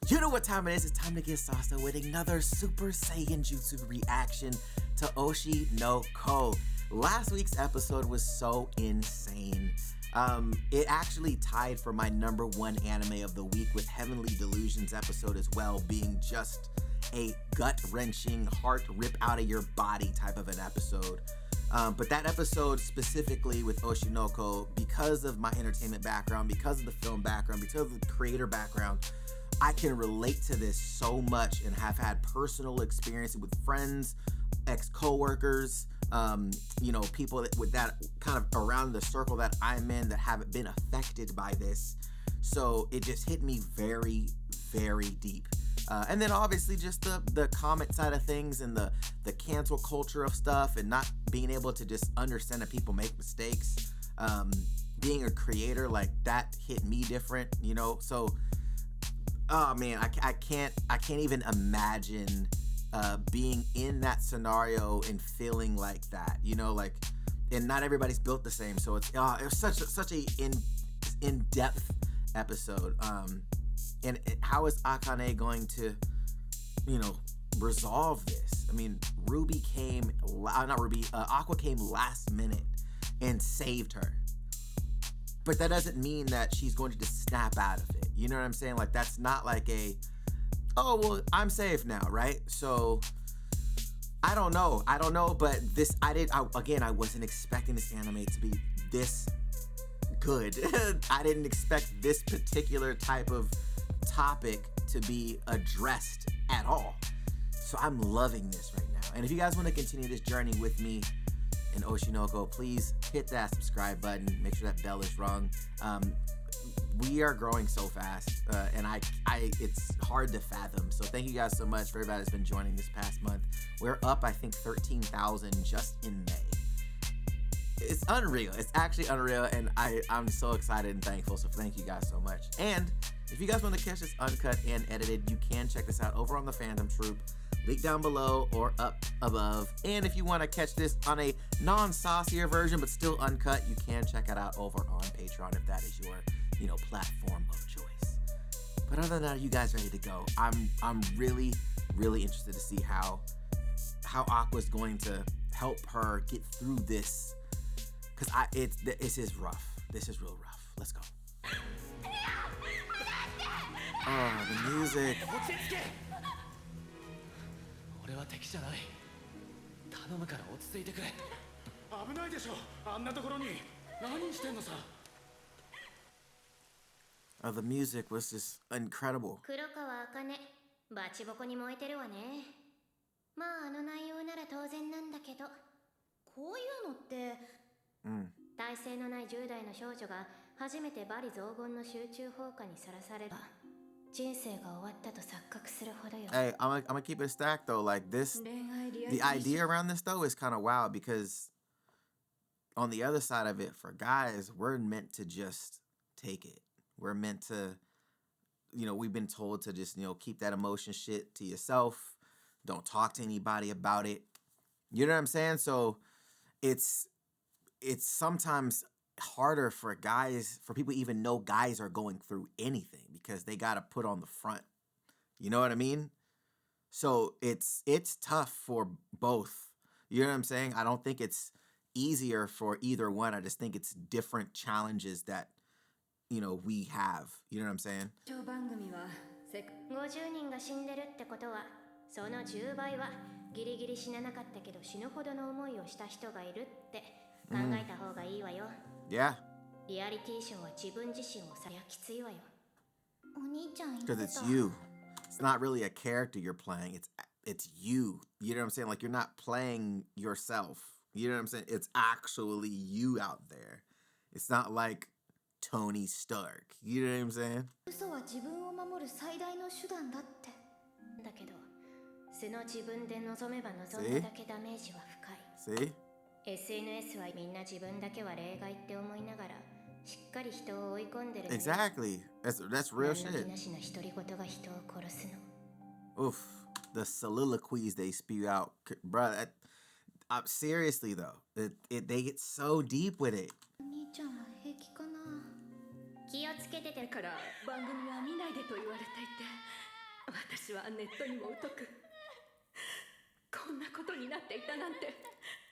You know what time it is? It's time to get sauced up with another Super Saiyan Jutsu reaction to Oshi no Ko. Last week's episode was so insane. It actually tied for my #1 anime of the week, with Heavenly Delusion's episode as well being just a gut-wrenching, heart rip out of your body type of an episode. But that episode specifically with Oshi no Ko, because of my entertainment background, because of the film background, because of the creator background, I can relate to this so much and have had personal experience with friends, ex-coworkers, people with that kind of around the circle that I'm in that haven't been affected by this. So it just hit me very, very deep. And then obviously just the comment side of things and the cancel culture of stuff and not being able to just understand that people make mistakes. Being a creator, like, that hit me different, so oh man, I can't even imagine being in that scenario and feeling like that, and not everybody's built the same. So it was such a in-depth episode. And how is Akane going to, resolve this? I mean, Aqua came last minute and saved her. But that doesn't mean that she's going to just snap out of it. You know what I'm saying? Like, that's not like oh, well, I'm safe now, right? So, I don't know, but I wasn't expecting this anime to be this good. I didn't expect this particular type of topic to be addressed at all. So I'm loving this right now. And if you guys want to continue this journey with me in Oshi no Ko, please hit that subscribe button. Make sure that bell is rung. We are growing so fast, and it's hard to fathom. So thank you guys so much for everybody that's been joining this past month. We're up, I think, 13,000 just in May. It's unreal. It's actually unreal, and I'm so excited and thankful. So thank you guys so much. And if you guys want to catch this uncut and edited, you can check this out over on the Fandom Troop. Link down below or up above. And if you want to catch this on a non-saucier version but still uncut, you can check it out over on Patreon if that is your, platform of choice. But other than that, are you guys ready to go? I'm really, really interested to see how Aqua's going to help her get through this, because this is rough. This is real rough. Let's go. Oh, the music. Oh, the music was just incredible. 黒川茜、バチボコに燃えてるわね。まあ内容なら当然なんだけど、こういうのって、耐性のない10代の少女が初めて罵詈雑言の集中放火にさらされば、人生が終わったと錯覚するほどよ。Hey, I'm gonna keep it stacked though. Like this, the idea around this though is kind of wild, because on the other side of it, for guys, we're meant to just take it. We're meant to, we've been told to just, keep that emotion shit to yourself. Don't talk to anybody about it. You know what I'm saying? So it's sometimes harder for people even know guys are going through anything, because they got to put on the front. You know what I mean? So it's tough for both. You know what I'm saying? I don't think it's easier for either one. I just think it's different challenges that, we have. You know what I'm saying? 50人が死んでるってことは、その10倍はギリギリ死ななかったけど死ぬほどの思いをした人がいるって考えた方がいいわよ。Yeah. リアリティショーは自分自身をさやきついわよ。お兄ちゃん言ってた。 Because it's you. It's not really a character you're playing. It's you. You know what I'm saying? Like, you're not playing yourself. You know what I'm saying? It's actually you out there. It's not like Tony Stark. You know what I'm saying? 嘘は自分を守る最大の手段だって。だけど、素の自分で望めば望んだだけダメージは深い。See? SNS はみんな自分だけは例外って思いながら、しっかり人を追い込んでる。Exactly. That's real shit. 何の気なしな独り言が人を殺すの。Oof. The soliloquies they spew out. Bruh, seriously though, they get so deep with it. お兄ちゃんは平気かな。気をつけててから番組は見ないでと言われていて、私はネットにも疎く、こんなことになっていたなんて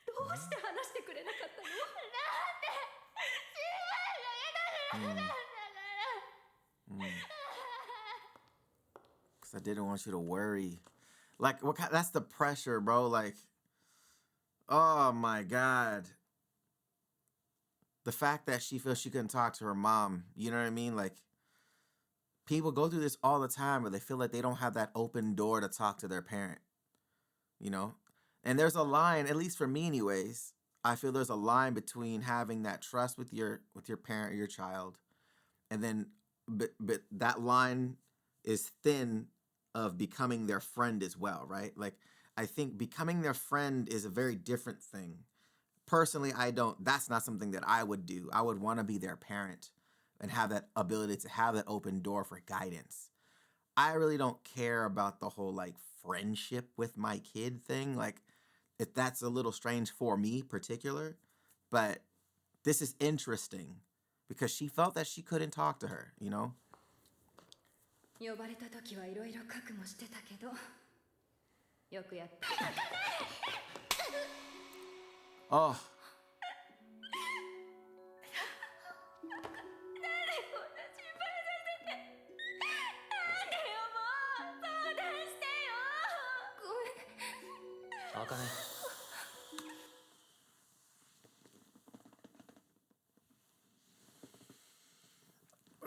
どうして話してくれなかったの？Because I didn't want you to worry. Like, what kind, that's the pressure, bro. Like, oh my God. The fact that she feels she couldn't talk to her mom, you know what I mean? Like, people go through this all the time where they feel like they don't have that open door to talk to their parent, you know? And there's a line, at least for me anyways, I feel there's a line between having that trust with your parent or your child, and then but that line is thin of becoming their friend as well, right? Like, I think becoming their friend is a very different thing. Personally, that's not something that I would do. I would want to be their parent and have that ability to have that open door for guidance. I really don't care about the whole like friendship with my kid thing. Like, if that's a little strange for me particular, but this is interesting because she felt that she couldn't talk to her, you know? 呼ばれた時はいろいろ覚悟してたけど、よくやった。Oh. Akane.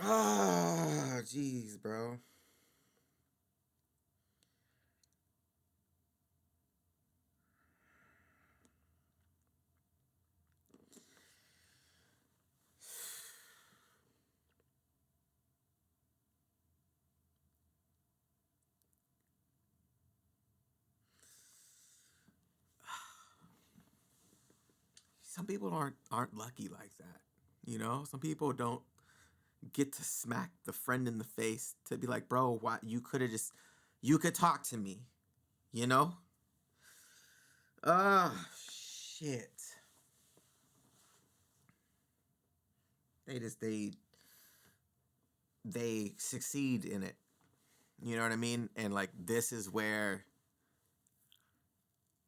Ah, jeez, bro. Some people aren't lucky like that, you know? Some people don't get to smack the friend in the face to be like, bro, why you could talk to me, you know? Oh, shit. They succeed in it. You know what I mean? And like, this is where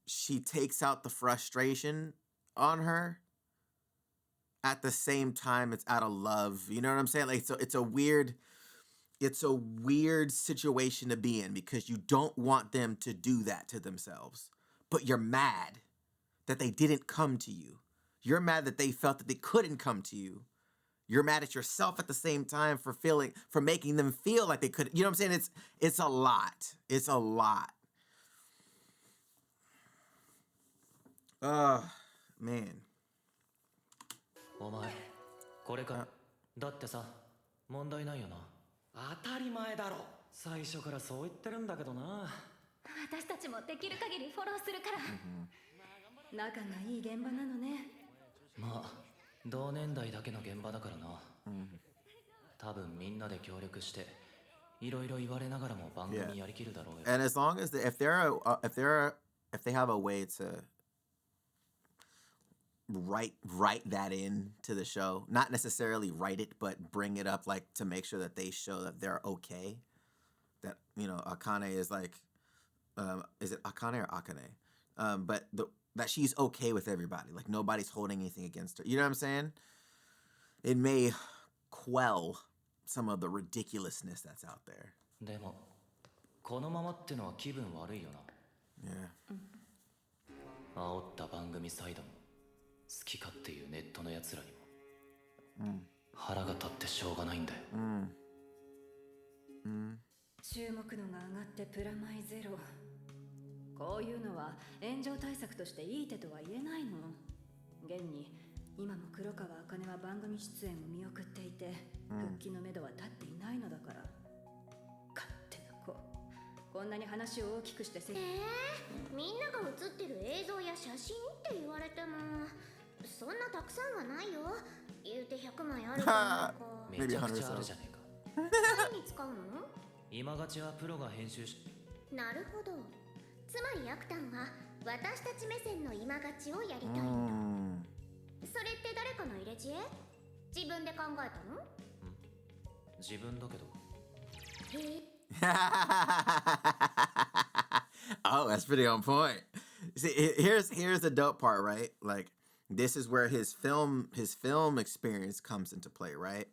she takes out the frustration on her. At the same time, it's out of love. You know what I'm saying? Like, so it's a weird situation to be in because you don't want them to do that to themselves. But you're mad that they didn't come to you. You're mad that they felt that they couldn't come to you. You're mad at yourself at the same time for making them feel like they couldn't. You know what I'm saying? It's a lot. It's a lot. Man. お前これからだってさ問題ないよな。当たり前だろ。最初からそう言ってるんだけどな。私たちもできる限りフォローするから。仲がいい現場なのね。まあ同年代だけの現場だからな。多分みんなで協力していろいろ言われながらも番組やりきるだろうよ。And as long as if they have a way to write that into the show, not necessarily write it, but bring it up like to make sure that they show that they're okay. That, you know, Akane is like, is it Akane or Akane? But that she's okay with everybody. Like nobody's holding anything against her. You know what I'm saying? It may quell some of the ridiculousness that's out there. でもこのままってのは気分悪いよな。Yeah. 煽った番組サイドも好き勝手言うネットのやつらにも、腹が立ってしょうがないんだよ。注目度が上がってプラマイゼロ。こういうのは炎上対策としていい手とは言えないの。現に今も黒川茜は番組出演を見送っていて、復帰のめどは立っていないのだから。勝手な子。こんなに話を大きくしてみんなが写ってる映像や写真って言われてもそんなたくさんはないよ。言うて100枚あるかめちゃくちゃあるじゃねえか。何に使うの？今勝ちはプロが編集し。なるほど。つまりアクタンは私たち目線の今勝ちをやりたいんだ。それって誰かの入れ知恵？自分で考えたの？自分だけど。Oh, that's pretty on point. See, here's the dope part, right? Like, this is where his film experience comes into play, right?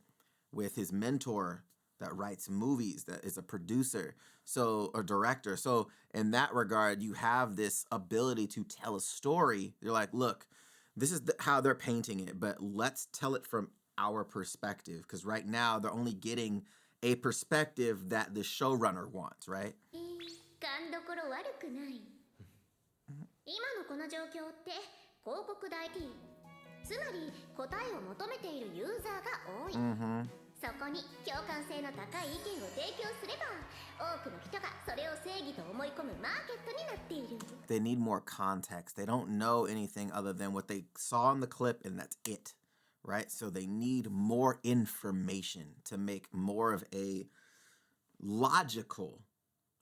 With his mentor that writes movies, that is a producer, so a director. So in that regard, you have this ability to tell a story. You're like, look, this is how they're painting it, but let's tell it from our perspective, because right now they're only getting a perspective that the showrunner wants, right? 勘どころ悪くない。今のこの状況って広告代理つまり答えを求めているユーザーが多い、そこに共感性の高い意見を提供すれば多くの人がそれを正義と思い込むマーケットになっている。 They need more context. They don't know anything other than what they saw in the clip, and that's it, right? So they need more information to make more of a logical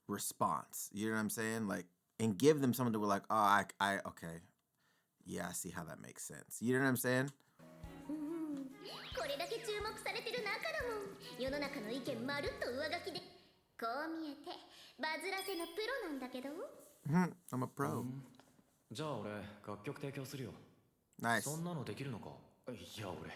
response. You know what I'm saying? Like, and give them something to be like, oh, I okay, yeah, I see how that makes sense. You know what I'm saying? これだけ注目されてる中だもん。世の中の意見まるっと上書きで。こう見えてバズらせのプロなんだけど。I'm a pro. じゃあ俺楽曲提供するよ。 Nice. そんなのできるのか。いや俺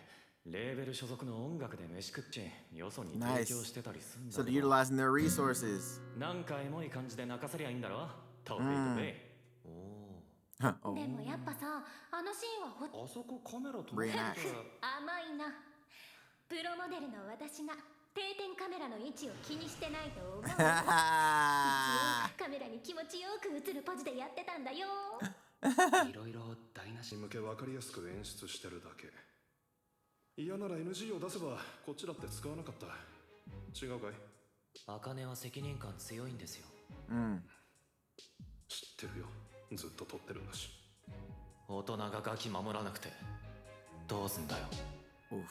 レーベル所属の音楽で飯食っちよそに提供してたりすんだ So け they're ど。 utilizing their resources. なんかエモい感じで泣かせりゃいいんだろ。トベイトベイ。おお。でもやっぱさ、あのシーンはあそこカメラ止 React. 甘いな。プロモデルの私が定点カメラの位置を気にしてないと思う。一応カメラに気持ちよく映るポジでやってたんだよ。いろいろ台無し向け分かりやすく演出してるだけ。嫌なら NG を出せばこっちだって使わなかった。違うかい？茜は責任感強いんですよ。知ってるよ。ずっと撮ってるんだし。大人がガキ守らなくてどうすんだよ。 Oof.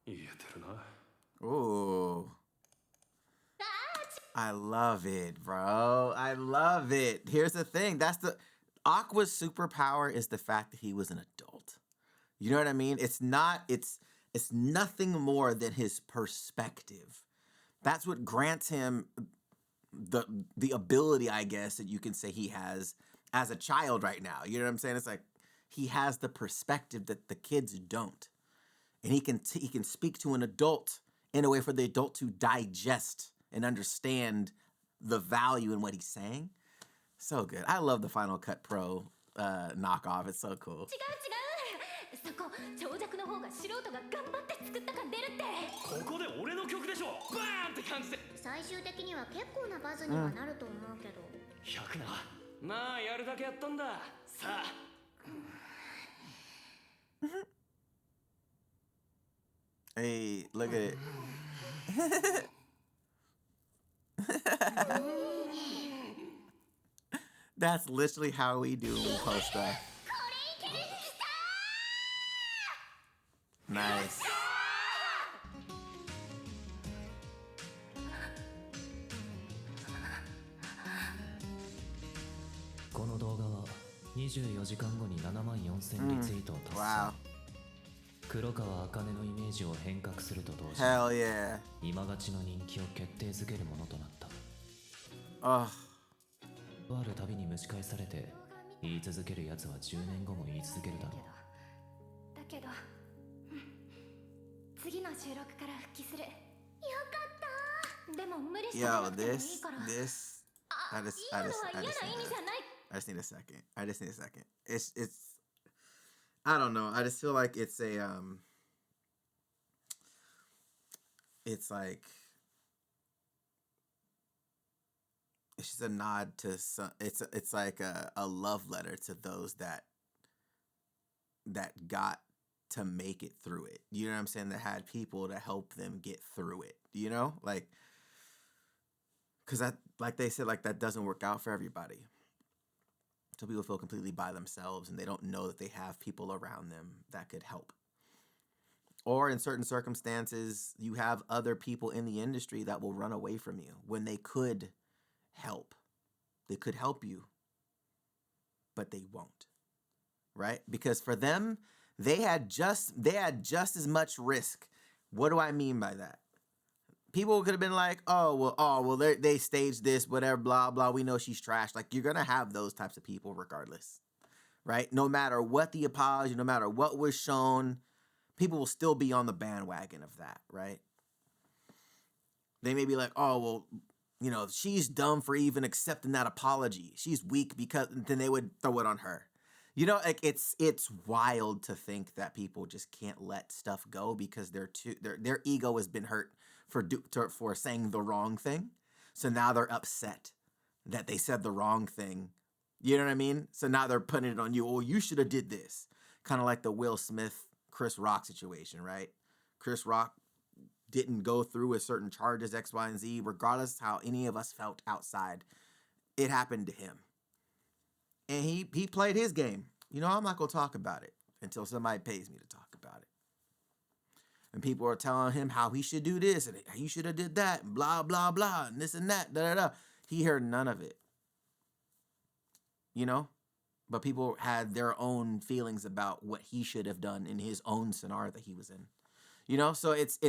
言えてるな。 Ooh. I love it, bro. I love it. Here's the thing. That's the Aqua's superpower is the fact that he was an adult. You know what I mean? It's nothing more than his perspective. That's what grants him the ability, I guess, that you can say he has as a child right now. You know what I'm saying? It's like he has the perspective that the kids don't. And he can speak to an adult in a way for the adult to digest and understand the value in what he's saying. So good. I love the Final Cut Pro knockoff. It's so cool. 違う違う。そこ長尺の方が素人が頑張って作った感出るって。ここで俺の曲でしょ。バーンって感じで。最終的には結構なバズにはなると思うけど。100な。まあやるだけやったんだ。さあ。Hey, look at it. That's literally how we do when we post stuff. Nice. この動画は24時間後に7万4000リツイートを達成。 Wow. 黒川茜のイメージを変革すると同時に Hell yeah. 今勝ちの人気を決定づけるものとなった。 Oh. あるたびに蒸し返されて言い続けるやつは10年後も言い続けるだろう。だけど、次の収録から復帰する。よかった。でも無理してな Yo, くてもいい this から。 this I あ、 just 今 I の just は I 嫌 just な need 意味じゃない。I just need a second. I just need a second. It's I don't know. I just feel like it's like it's just a nod to some, it's like a love letter to those that got to make it through it. You know what I'm saying? That had people to help them get through it. You know, like because that, like they said, like that doesn't work out for everybody. So people feel completely by themselves and they don't know that they have people around them that could help. Or in certain circumstances, you have other people in the industry that will run away from you when they could help. They could help you, but they won't. right? Because for them, they had just as much risk. What do I mean by that? People could have been like, oh well, they staged this, whatever, blah blah. We know she's trash. Like, you're gonna have those types of people regardless, right? No matter what the apology, no matter what was shown, people will still be on the bandwagon of that, right? They may be like, oh well, she's dumb for even accepting that apology. She's weak, because then they would throw it on her. Like, it's wild to think that people just can't let stuff go because their ego has been hurt for saying the wrong thing. So now they're upset that they said the wrong thing. You know what I mean? So now they're putting it on you. Oh, you should have did this. Kind of like the Will Smith, Chris Rock situation, right? Chris Rock didn't go through with certain charges, X, Y, and Z, regardless how any of us felt outside. It happened to him. And he played his game. I'm not going to talk about it until somebody pays me to talk about it. And people are telling him how he should do this and he should have did that and blah, blah, blah, and this and that, da, da, da. He heard none of it. But people had their own feelings about what he should have done in his own scenario that he was in. So it's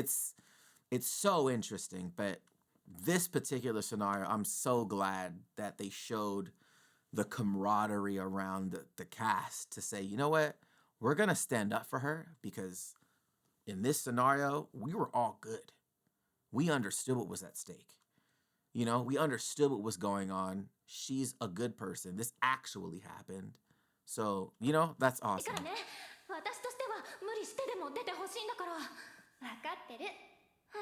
so interesting. But this particular scenario, I'm so glad that they showed the camaraderie around the cast to say, you know what, we're going to stand up for her, because in this scenario, we were all good. We understood what was at stake. We understood what was going on. She's a good person. This actually happened. So, that's awesome. 私としては無理してでも出てほしいんだから。分かってる。言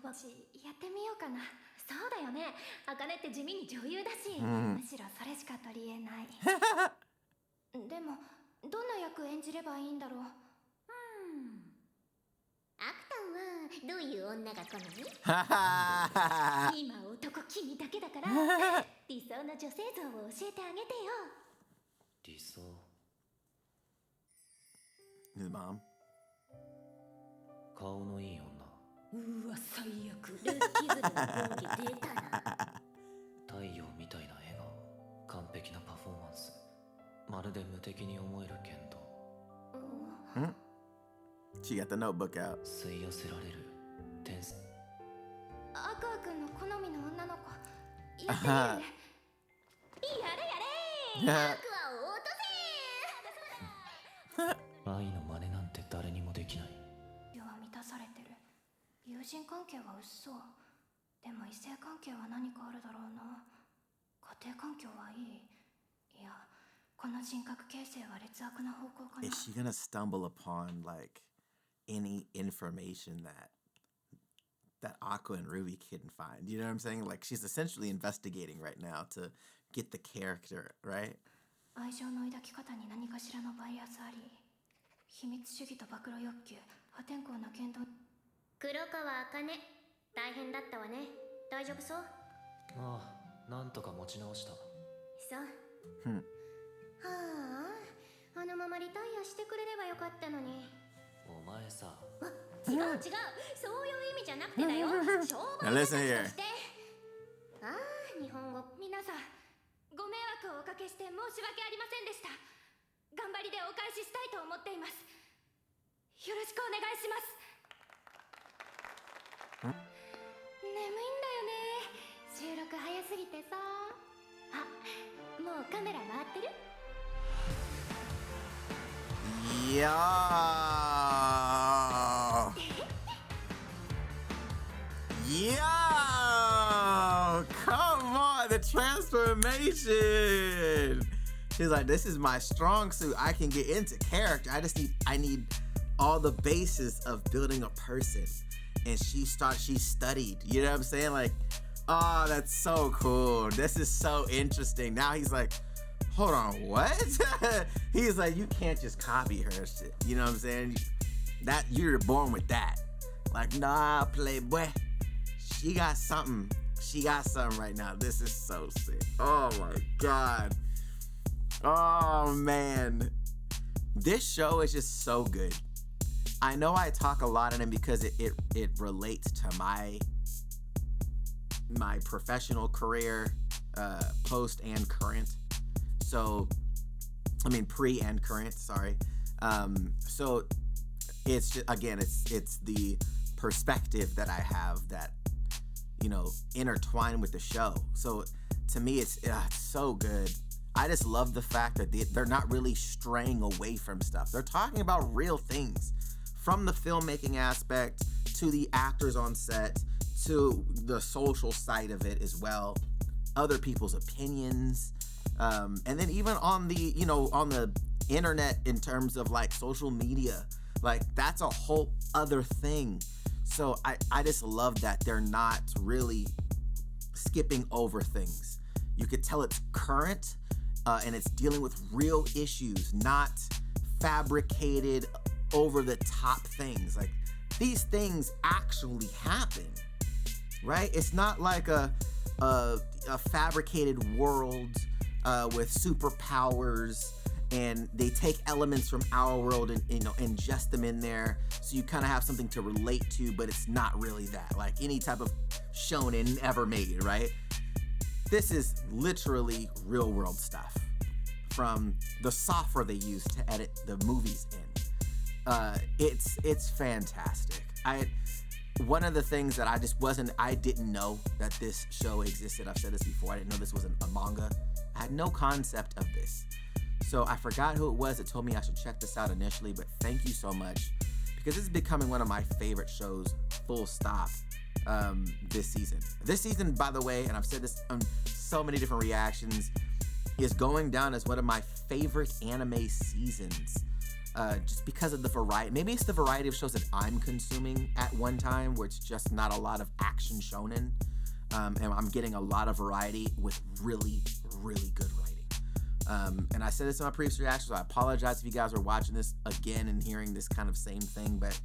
葉しやってみようかな。そうだよね。茜って地味に女優だし、むしろそれしか取り柄ない。でもどんな役演じればいいんだろう。アクタンはどういう女が好み？今男君だけだから、理想の女性像を教えてあげてよ。理想。His mom. 顔のいい女。うわ最悪。ルッキズムの講義出たな。太陽みたいな笑顔、完璧なパフォーマンス、まるで無敵に思える剣道。She got the notebook out. 吸い寄せられる天才。アクア君の好みの女の子。やってみるね。やれやれ。アクアを落とせ。愛の真似なんて誰にもできない。世は満たされてる。友人関係は薄そう。でも異性関係は何かあるだろうな。家庭環境はいい。いや、この人格形成は劣悪な方向かな。Is she gonna stumble upon like any information that Aqua and Ruby couldn't find? You know what I'm saying? Like, she's essentially investigating right now to get the character, right? 愛情の抱き方に何かしらのバイアスあり。秘密主義と暴露欲求、破天荒な言動。黒川茜、大変だったわね。大丈夫そう？ああ、なんとか持ち直した。そう。はあ、あのままリタイアしてくれればよかったのに。お前さ。違う、そういう意味じゃなくてだよ。商売Now listen here. として。ああ、日本語。皆さん、ご迷惑をおかけして申し訳ありませんでした。頑張りでお返ししたいと思っています。よろしくお願いします。眠いんだよね。収録早すぎてさ。あ、もうカメラ回ってる？ Yo! Come on, the transformation! She's like, this is my strong suit. I can get into character. I need all the basis of building a person. And she studied. You know what I'm saying? Like, oh, that's so cool. This is so interesting. Now he's like, hold on, what? He's like, you can't just copy her shit. You know what I'm saying? That you're born with that. Like, nah, playboy. She got something. She got something right now. This is so sick. Oh my God. Oh man. This show is just so good. I know I talk a lot on it because it relates to my professional career, post and current. So I mean, pre and current, sorry. So it's just, again, it's the perspective that I have that, you know, intertwined with the show. So to me, it's so good. I just love the fact that they're not really straying away from stuff. They're talking about real things, from the filmmaking aspect to the actors on set to the social side of it as well, other people's opinions, and then even on the, you know, on the internet in terms of like social media, like that's a whole other thing. So I just love that they're not really skipping over things. You could tell it's current, and it's dealing with real issues, not fabricated, over the top things. Like, these things actually happen, right? It's not like a fabricated world with superpowers, and they take elements from our world and, you know, ingest them in there, so you kind of have something to relate to, but it's not really that. Like any type of shonen ever made, right? This is literally real world stuff, from the software they use to edit the movies in. It's fantastic. One of the things that I didn't know that this show existed. I've said this before. I didn't know this was a manga. I had no concept of this. So I forgot who it was that told me I should check this out initially, but thank you so much, because this is becoming one of my favorite shows, full stop, this season. This season, by the way, and I've said this on so many different reactions, is going down as one of my favorite anime seasons. Just because of the variety. Maybe it's the variety of shows that I'm consuming at one time, where it's just not a lot of action shonen, and I'm getting a lot of variety with really, really good writing. And I said this in my previous reaction, so I apologize if you guys are watching this again and hearing this kind of same thing, but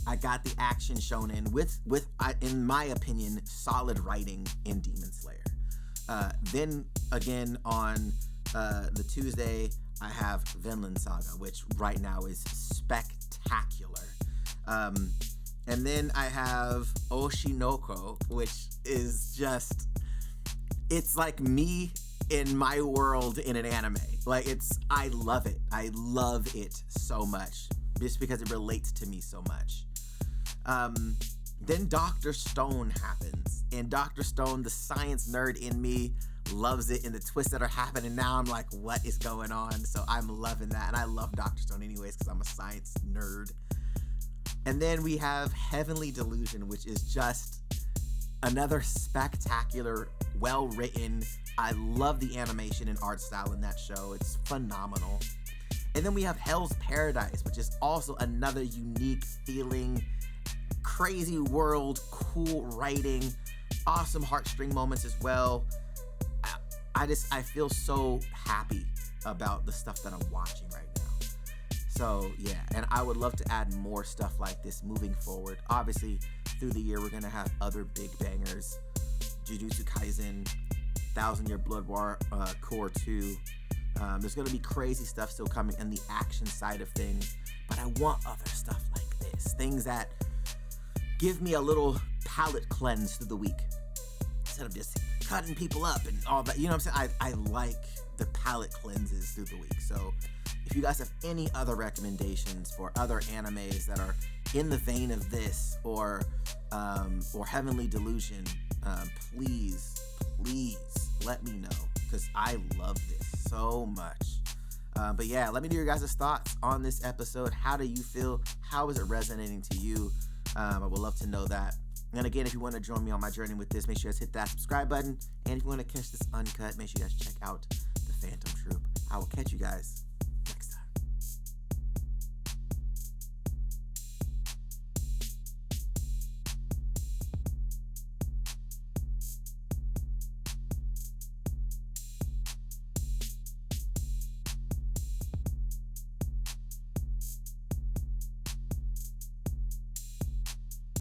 I got the action shonen with in my opinion, solid writing in Demon Slayer. Then again on the Tuesday, I have Vinland Saga, which right now is spectacular. And then I have Oshinoko, which is just, it's like me in my world in an anime. Like, I love it. I love it so much, just because it relates to me so much. Then Dr. Stone happens, and Dr. Stone, the science nerd in me, loves it, and the twists that are happening now, I'm like, what is going on? So I'm loving that, and I love Dr. Stone anyways, because I'm a science nerd. And then we have Heavenly Delusion, which is just another spectacular, well-written, I love the animation and art style in that show. It's phenomenal. And then we have Hell's Paradise, which is also another unique feeling, crazy world, cool writing, awesome heartstring moments as well. I feel so happy about the stuff that I'm watching right now. So yeah, and I would love to add more stuff like this moving forward. Obviously, through the year, we're gonna have other big bangers. Jujutsu Kaisen, 1,000 Year Blood War, Core 2. There's gonna be crazy stuff still coming in the action side of things, but I want other stuff like this. Things that give me a little palate cleanse through the week, instead of just cutting people up and all that. You know what I'm saying? I like the palate cleanses through the week. So if you guys have any other recommendations for other animes that are in the vein of this, or Heavenly Delusion, please let me know, because I love this so much. But yeah, let me know your guys' thoughts on this episode. How do you feel? How is it resonating to you? I would love to know that. And again, if you want to join me on my journey with this, make sure you guys hit that subscribe button. And if you want to catch this uncut, make sure you guys check out the Phantom Troop. I will catch you guys